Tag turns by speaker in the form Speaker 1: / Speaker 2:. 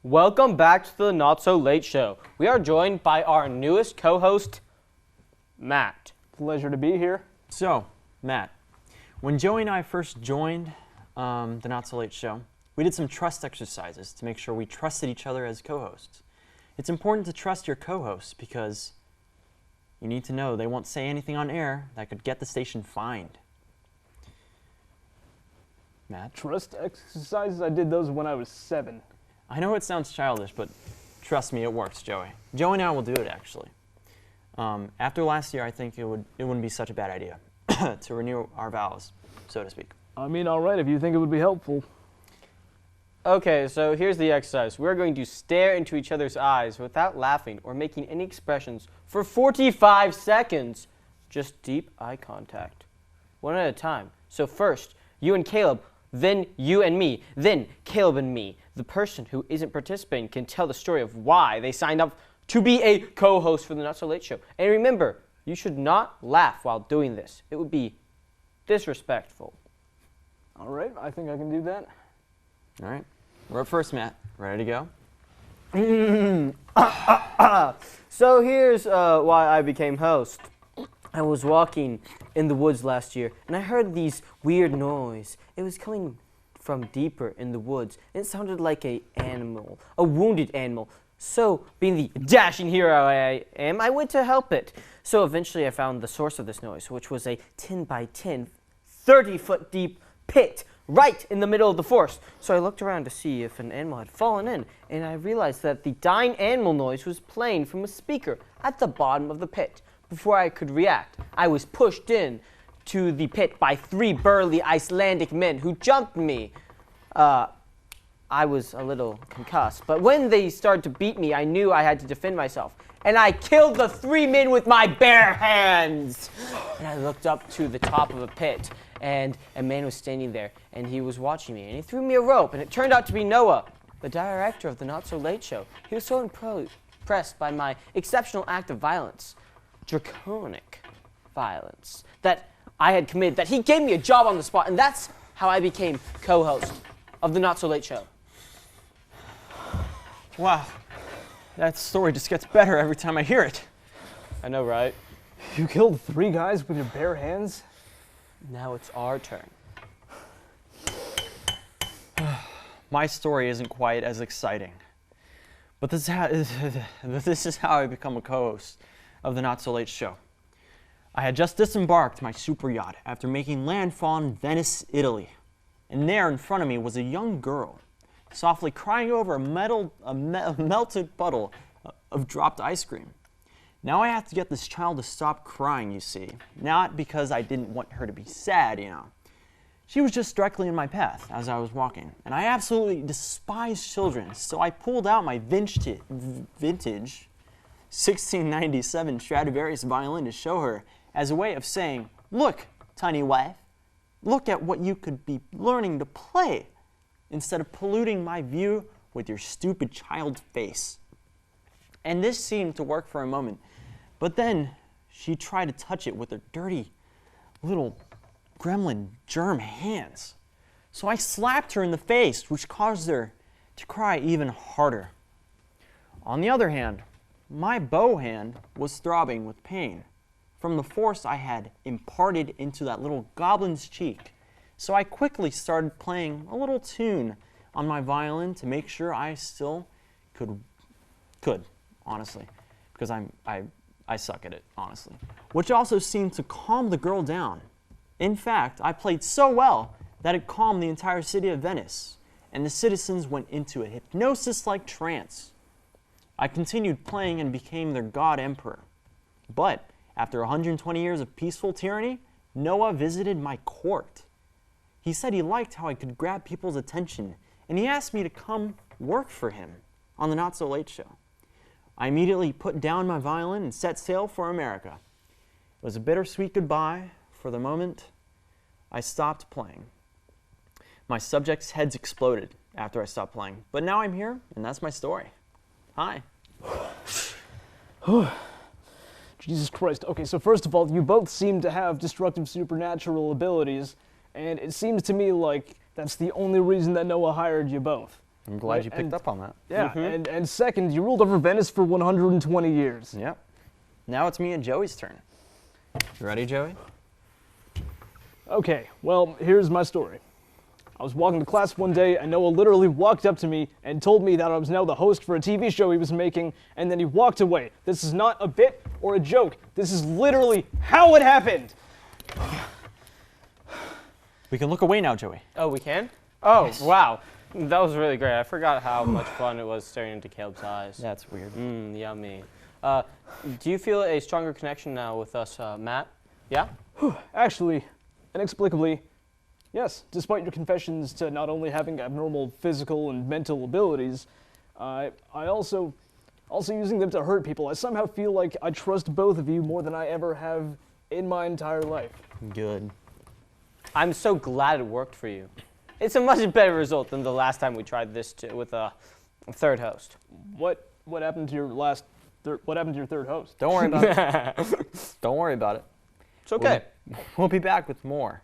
Speaker 1: Welcome back to the Not So Late Show. We are joined by our newest co-host, Matt.
Speaker 2: Pleasure to be here.
Speaker 3: So, Matt, when Joey and I first joined the Not So Late Show, we did some trust exercises to make sure we trusted each other as co-hosts. It's important to trust your co-hosts because you need to know they won't say anything on air that could get the station fined. Matt?
Speaker 2: Trust exercises? I did those when I was 7.
Speaker 3: I know it sounds childish, but trust me, it works, Joey. Joey and I will do it, actually. After last year, I think it wouldn't be such a bad idea to renew our vows, so to speak.
Speaker 2: I mean, all right, if you think it would be helpful.
Speaker 1: Okay, so here's the exercise. We're going to stare into each other's eyes without laughing or making any expressions for 45 seconds. Just deep eye contact. One at a time. So first, you and Caleb, then you and me, then Caleb and me. The person who isn't participating can tell the story of why they signed up to be a co-host for the Not So Late Show. And remember, you should not laugh while doing this. It would be disrespectful.
Speaker 2: All right, I think I can do that.
Speaker 3: All right. We're up first, Matt. Ready to go?
Speaker 1: So here's why I became host. I was walking in the woods last year, and I heard these weird noise. It was coming from deeper in the woods. It sounded like a wounded animal. So, being the dashing hero I am, I went to help it. So eventually I found the source of this noise, which was a 10 by 10, 30-foot deep pit right in the middle of the forest. So I looked around to see if an animal had fallen in, and I realized that the dying animal noise was playing from a speaker at the bottom of the pit. Before I could react, I was pushed in to the pit by 3 burly Icelandic men who jumped me. I was a little concussed, but when they started to beat me, I knew I had to defend myself. And I killed the 3 men with my bare hands. And I looked up to the top of a pit, and a man was standing there, and he was watching me, and he threw me a rope, and it turned out to be Noah, the director of the Not So Late Show. He was so impressed by my exceptional act of violence, draconic violence, that I had committed, that he gave me a job on the spot, and that's how I became co-host of the Not So Late Show.
Speaker 3: Wow. That story just gets better every time I hear it.
Speaker 1: I know, right?
Speaker 2: You killed 3 guys with your bare hands?
Speaker 1: Now it's our turn.
Speaker 3: My story isn't quite as exciting. But this is how I become a co-host of the Not So Late Show. I had just disembarked my super yacht after making landfall in Venice, Italy. And there in front of me was a young girl, softly crying over a melted puddle of dropped ice cream. Now I have to get this child to stop crying, you see. Not because I didn't want her to be sad, you know. She was just directly in my path as I was walking. And I absolutely despise children, so I pulled out my vintage 1697 Stradivarius violin to show her as a way of saying, "Look, tiny wife, look at what you could be learning to play instead of polluting my view with your stupid child face." And this seemed to work for a moment, but then she tried to touch it with her dirty little gremlin germ hands. So I slapped her in the face, which caused her to cry even harder. On the other hand, my bow hand was throbbing with pain from the force I had imparted into that little goblin's cheek. So I quickly started playing a little tune on my violin to make sure I still could, honestly, because I suck at it, honestly. Which also seemed to calm the girl down. In fact, I played so well that it calmed the entire city of Venice, and the citizens went into a hypnosis-like trance. I continued playing and became their god emperor. But after 120 years of peaceful tyranny, Noah visited my court. He said he liked how I could grab people's attention, and he asked me to come work for him on the Not So Late Show. I immediately put down my violin and set sail for America. It was a bittersweet goodbye. For the moment, I stopped playing. My subjects' heads exploded after I stopped playing, but now I'm here, and that's my story. Hi.
Speaker 2: Jesus Christ. Okay, so first of all, you both seem to have destructive supernatural abilities, and it seems to me like that's the only reason that Noah hired you both.
Speaker 3: I'm glad
Speaker 2: Right,
Speaker 3: you picked
Speaker 2: and-
Speaker 3: up on that.
Speaker 2: Yeah, and second, you ruled over Venice for 120 years.
Speaker 3: Yep. Now it's me and Joey's turn. You ready, Joey?
Speaker 2: Okay, well, here's my story. I was walking to class one day, and Noah literally walked up to me and told me that I was now the host for a TV show he was making, and then he walked away. This is not a bit or a joke. This is literally how it happened.
Speaker 3: We can look away now, Joey.
Speaker 1: Oh, we can? Oh, wow. That was really great. I forgot how much fun it was staring into Caleb's eyes.
Speaker 3: That's weird.
Speaker 1: Yummy. Do you feel a stronger connection now with us, Matt? Yeah?
Speaker 2: Actually, inexplicably, yes, despite your confessions to not only having abnormal physical and mental abilities, I also using them to hurt people. I somehow feel like I trust both of you more than I ever have in my entire life.
Speaker 3: Good.
Speaker 1: I'm so glad it worked for you. It's a much better result than the last time we tried this with a third host.
Speaker 2: What happened to your what happened to your third host?
Speaker 3: Don't worry about it. Don't worry about it.
Speaker 1: It's okay.
Speaker 3: We'll be back with more